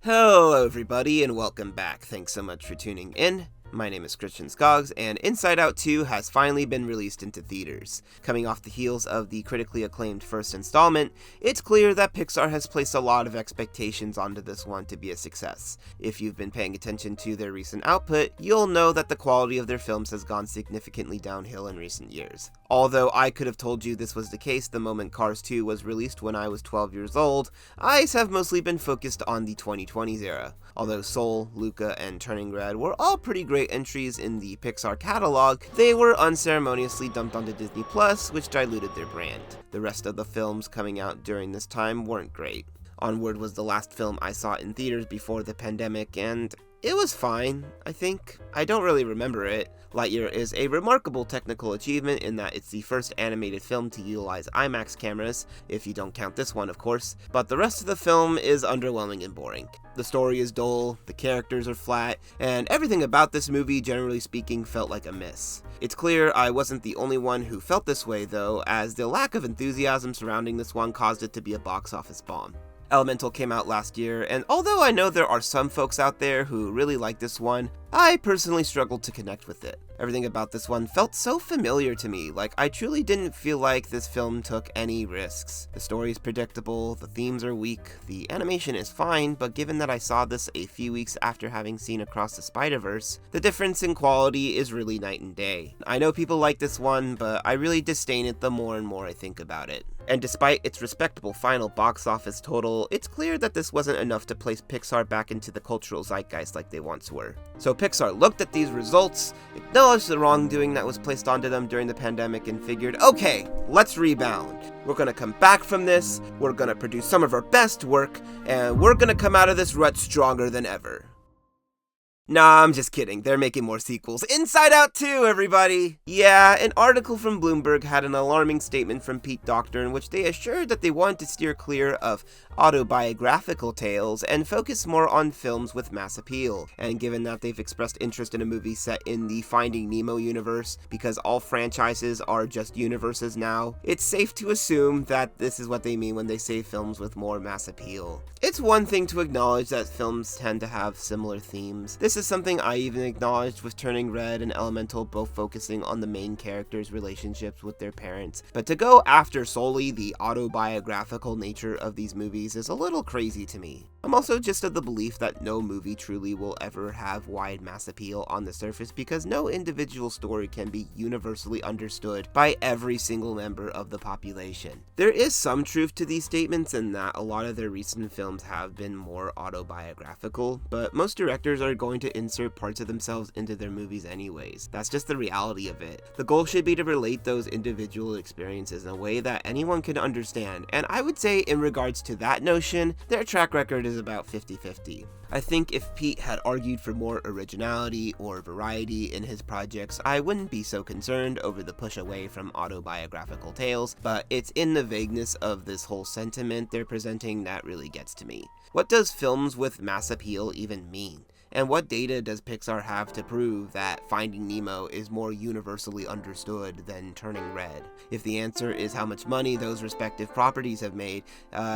Hello everybody and welcome back. Thanks so much for tuning in. My name is Christian Skoggs, and Inside Out 2 has finally been released into theaters. Coming off the heels of the critically acclaimed first installment, it's clear that Pixar has placed a lot of expectations onto this one to be a success. If you've been paying attention to their recent output, you'll know that the quality of their films has gone significantly downhill in recent years. Although I could have told you this was the case the moment Cars 2 was released when I was 12 years old, eyes have mostly been focused on the 2020s era. Although Soul, Luca, and Turning Red were all pretty great entries in the Pixar catalog, they were unceremoniously dumped onto Disney Plus, which diluted their brand. The rest of the films coming out during this time weren't great. Onward was the last film I saw in theaters before the pandemic, and it was fine, I think. I don't really remember it. Lightyear is a remarkable technical achievement in that it's the first animated film to utilize IMAX cameras, if you don't count this one of course, but the rest of the film is underwhelming and boring. The story is dull, the characters are flat, and everything about this movie, generally speaking, felt like a miss. It's clear I wasn't the only one who felt this way though, as the lack of enthusiasm surrounding this one caused it to be a box office bomb. Elemental came out last year, and although I know there are some folks out there who really like this one, I personally struggled to connect with it. Everything about this one felt so familiar to me, like I truly didn't feel like this film took any risks. The story is predictable, the themes are weak, the animation is fine, but given that I saw this a few weeks after having seen Across the Spider-Verse, the difference in quality is really night and day. I know people like this one, but I really disdain it the more and more I think about it. And despite its respectable final box office total, it's clear that this wasn't enough to place Pixar back into the cultural zeitgeist like they once were. So Pixar looked at these results, acknowledged the wrongdoing that was placed onto them during the pandemic, and figured, okay, let's rebound. We're gonna come back from this, we're gonna produce some of our best work, and we're gonna come out of this rut stronger than ever. Nah, I'm just kidding. They're making more sequels. Inside Out 2, everybody! Yeah, an article from Bloomberg had an alarming statement from Pete Docter in which they assured that they wanted to steer clear of autobiographical tales and focus more on films with mass appeal. And given that they've expressed interest in a movie set in the Finding Nemo universe, because all franchises are just universes now, it's safe to assume that this is what they mean when they say films with more mass appeal. It's one thing to acknowledge that films tend to have similar themes. This is something I even acknowledged with Turning Red and Elemental both focusing on the main characters' relationships with their parents, but to go after solely the autobiographical nature of these movies is a little crazy to me. I'm also just of the belief that no movie truly will ever have wide mass appeal on the surface because no individual story can be universally understood by every single member of the population. There is some truth to these statements in that a lot of their recent films have been more autobiographical, but most directors are going to insert parts of themselves into their movies anyways. That's just the reality of it. The goal should be to relate those individual experiences in a way that anyone can understand, and I would say in regards to that notion, their track record is about 50-50. I think if Pete had argued for more originality or variety in his projects, I wouldn't be so concerned over the push away from autobiographical tales, but it's in the vagueness of this whole sentiment they're presenting that really gets to me. What does films with mass appeal even mean? And what data does Pixar have to prove that Finding Nemo is more universally understood than Turning Red? If the answer is how much money those respective properties have made,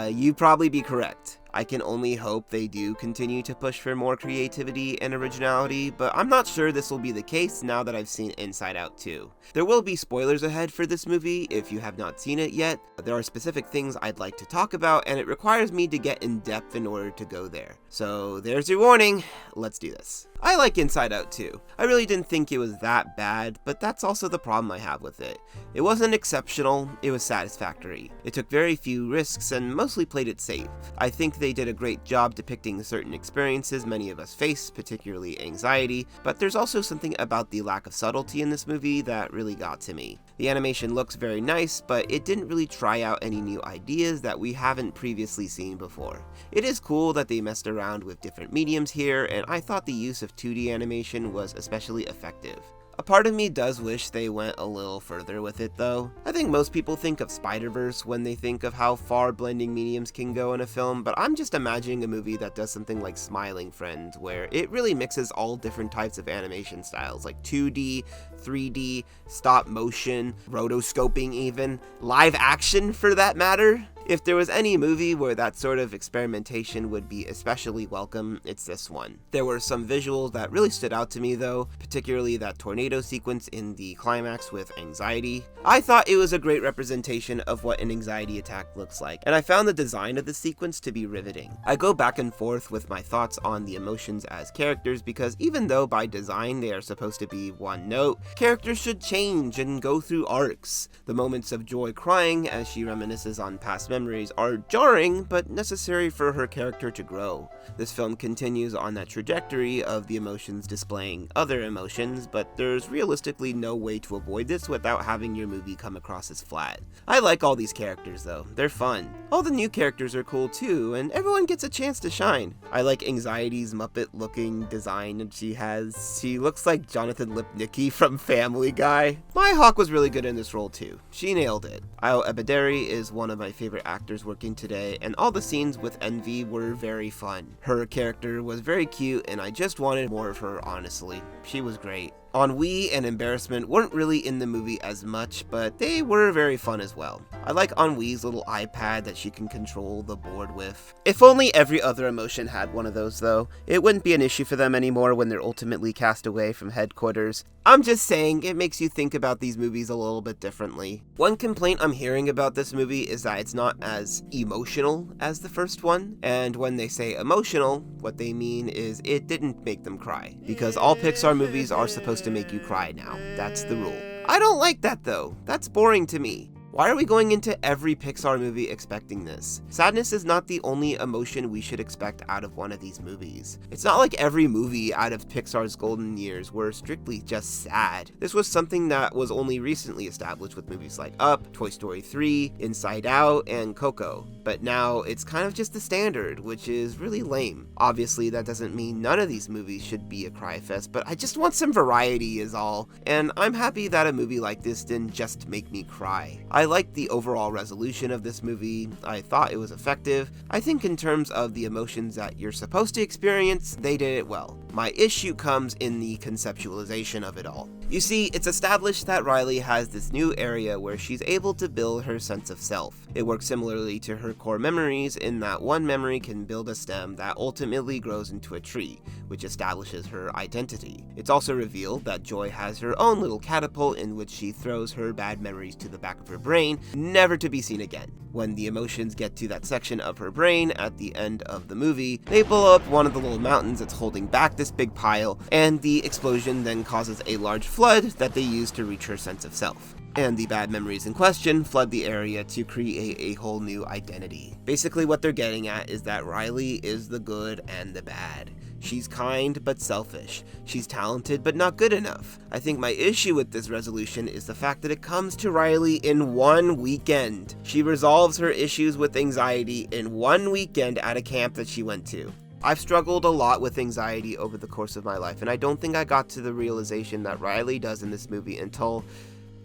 you'd probably be correct. I can only hope they do continue to push for more creativity and originality, but I'm not sure this will be the case now that I've seen Inside Out 2. There will be spoilers ahead for this movie if you have not seen it yet. There are specific things I'd like to talk about, and it requires me to get in depth in order to go there. So there's your warning, let's do this. I like Inside Out 2. I really didn't think it was that bad, but that's also the problem I have with it. It wasn't exceptional, it was satisfactory. It took very few risks and mostly played it safe. I think they did a great job depicting certain experiences many of us face, particularly anxiety, but there's also something about the lack of subtlety in this movie that really got to me. The animation looks very nice, but it didn't really try out any new ideas that we haven't previously seen before. It is cool that they messed around with different mediums here, and I thought the use of 2D animation was especially effective. A part of me does wish they went a little further with it though. I think most people think of Spider-Verse when they think of how far blending mediums can go in a film, but I'm just imagining a movie that does something like Smiling Friends, where it really mixes all different types of animation styles, like 2D, 3D, stop motion, rotoscoping even, live action for that matter. If there was any movie where that sort of experimentation would be especially welcome, it's this one. There were some visuals that really stood out to me though, particularly that tornado sequence in the climax with anxiety. I thought it was a great representation of what an anxiety attack looks like, and I found the design of the sequence to be riveting. I go back and forth with my thoughts on the emotions as characters because even though by design they are supposed to be one note, characters should change and go through arcs. The moments of Joy crying as she reminisces on past memories are jarring, but necessary for her character to grow. This film continues on that trajectory of the emotions displaying other emotions, but there's realistically no way to avoid this without having your movie come across as flat. I like all these characters though, they're fun. All the new characters are cool too, and everyone gets a chance to shine. I like Anxiety's Muppet looking design that she has. She looks like Jonathan Lipnicki from Family Guy. Maya Hawke was really good in this role too. She nailed it. Ayo Ebedere is one of my favorite actors working today, and all the scenes with Envy were very fun. Her character was very cute, and I just wanted more of her, honestly. She was great. Ennui and embarrassment weren't really in the movie as much, but they were very fun as well. I like Ennui's little iPad that she can control the board with. If only every other emotion had one of those though, it wouldn't be an issue for them anymore when they're ultimately cast away from headquarters. I'm just saying, it makes you think about these movies a little bit differently. One complaint I'm hearing about this movie is that it's not as emotional as the first one, and when they say emotional, what they mean is it didn't make them cry, because all Pixar movies are supposed to make you cry now. That's the rule. I don't like that though. That's boring to me. Why are we going into every Pixar movie expecting this? Sadness is not the only emotion we should expect out of one of these movies. It's not like every movie out of Pixar's golden years were strictly just sad. This was something that was only recently established with movies like Up, Toy Story 3, Inside Out, and Coco. But now it's kind of just the standard, which is really lame. Obviously, that doesn't mean none of these movies should be a cry fest, but I just want some variety is all. And I'm happy that a movie like this didn't just make me cry. I liked the overall resolution of this movie. I thought it was effective. I think in terms of the emotions that you're supposed to experience, they did it well. My issue comes in the conceptualization of it all. You see, it's established that Riley has this new area where she's able to build her sense of self. It works similarly to her core memories in that one memory can build a stem that ultimately grows into a tree, which establishes her identity. It's also revealed that Joy has her own little catapult in which she throws her bad memories to the back of her brain, never to be seen again. When the emotions get to that section of her brain at the end of the movie, they blow up one of the little mountains that's holding back this big pile, and the explosion then causes a large flood that they use to reach her sense of self. And the bad memories in question flood the area to create a whole new identity. Basically what they're getting at is that Riley is the good and the bad. She's kind but selfish. She's talented but not good enough. I think my issue with this resolution is the fact that it comes to Riley in one weekend. She resolves her issues with anxiety in one weekend at a camp that she went to. I've struggled a lot with anxiety over the course of my life, and I don't think I got to the realization that Riley does in this movie until,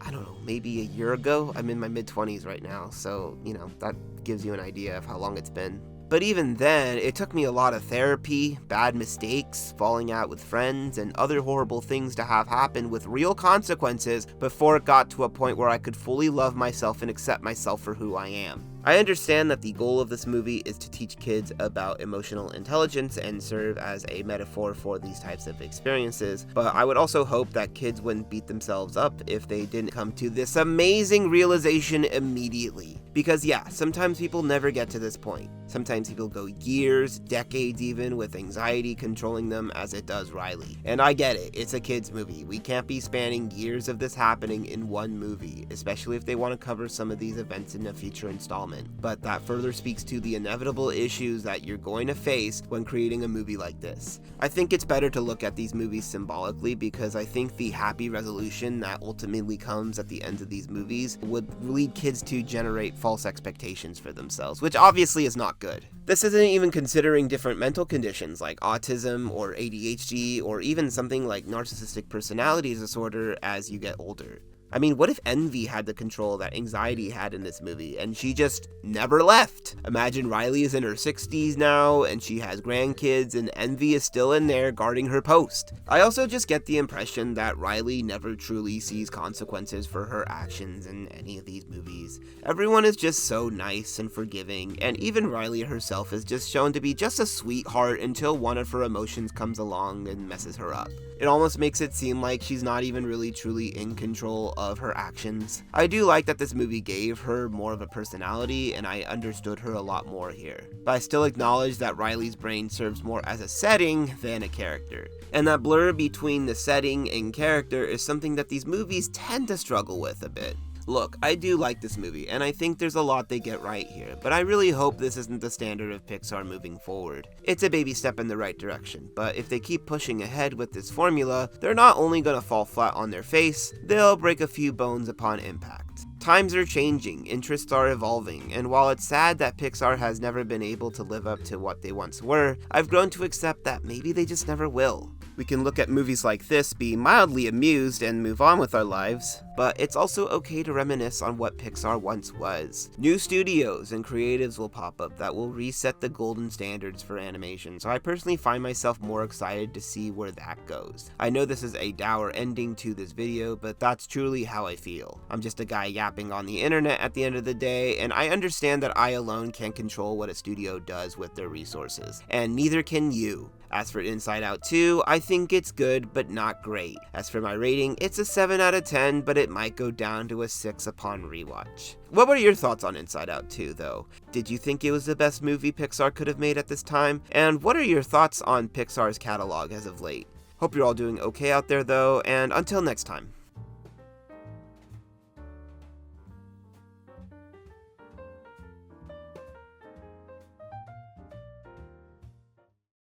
I don't know, maybe a year ago. I'm in my mid-20s right now, so, that gives you an idea of how long it's been. But even then, it took me a lot of therapy, bad mistakes, falling out with friends, and other horrible things to have happen with real consequences before it got to a point where I could fully love myself and accept myself for who I am. I understand that the goal of this movie is to teach kids about emotional intelligence and serve as a metaphor for these types of experiences, but I would also hope that kids wouldn't beat themselves up if they didn't come to this amazing realization immediately. Because yeah, sometimes people never get to this point. Sometimes people go years, decades even, with anxiety controlling them as it does Riley. And I get it, it's a kid's movie. We can't be spanning years of this happening in one movie, especially if they want to cover some of these events in a future installment. But that further speaks to the inevitable issues that you're going to face when creating a movie like this. I think it's better to look at these movies symbolically, because I think the happy resolution that ultimately comes at the end of these movies would lead kids to generate false expectations for themselves, which obviously is not good. This isn't even considering different mental conditions like autism or ADHD or even something like narcissistic personality disorder as you get older. I mean, what if Envy had the control that Anxiety had in this movie, and she just never left? Imagine Riley is in her 60s now, and she has grandkids, and Envy is still in there guarding her post. I also just get the impression that Riley never truly sees consequences for her actions in any of these movies. Everyone is just so nice and forgiving, and even Riley herself is just shown to be just a sweetheart until one of her emotions comes along and messes her up. It almost makes it seem like she's not even really truly in control of her actions. I do like that this movie gave her more of a personality, and I understood her a lot more here. But I still acknowledge that Riley's brain serves more as a setting than a character. And that blur between the setting and character is something that these movies tend to struggle with a bit. Look, I do like this movie, and I think there's a lot they get right here, but I really hope this isn't the standard of Pixar moving forward. It's a baby step in the right direction, but if they keep pushing ahead with this formula, they're not only gonna fall flat on their face, they'll break a few bones upon impact. Times are changing, interests are evolving, and while it's sad that Pixar has never been able to live up to what they once were, I've grown to accept that maybe they just never will. We can look at movies like this, be mildly amused, and move on with our lives, but it's also okay to reminisce on what Pixar once was. New studios and creatives will pop up that will reset the golden standards for animation, so I personally find myself more excited to see where that goes. I know this is a dour ending to this video, but that's truly how I feel. I'm just a guy yapping on the internet at the end of the day, and I understand that I alone can't control what a studio does with their resources, and neither can you. As for Inside Out 2, I think it's good, but not great. As for my rating, it's a 7 out of 10, but it might go down to a 6 upon rewatch. What were your thoughts on Inside Out 2, though? Did you think it was the best movie Pixar could have made at this time? And what are your thoughts on Pixar's catalog as of late? Hope you're all doing okay out there, though, and until next time.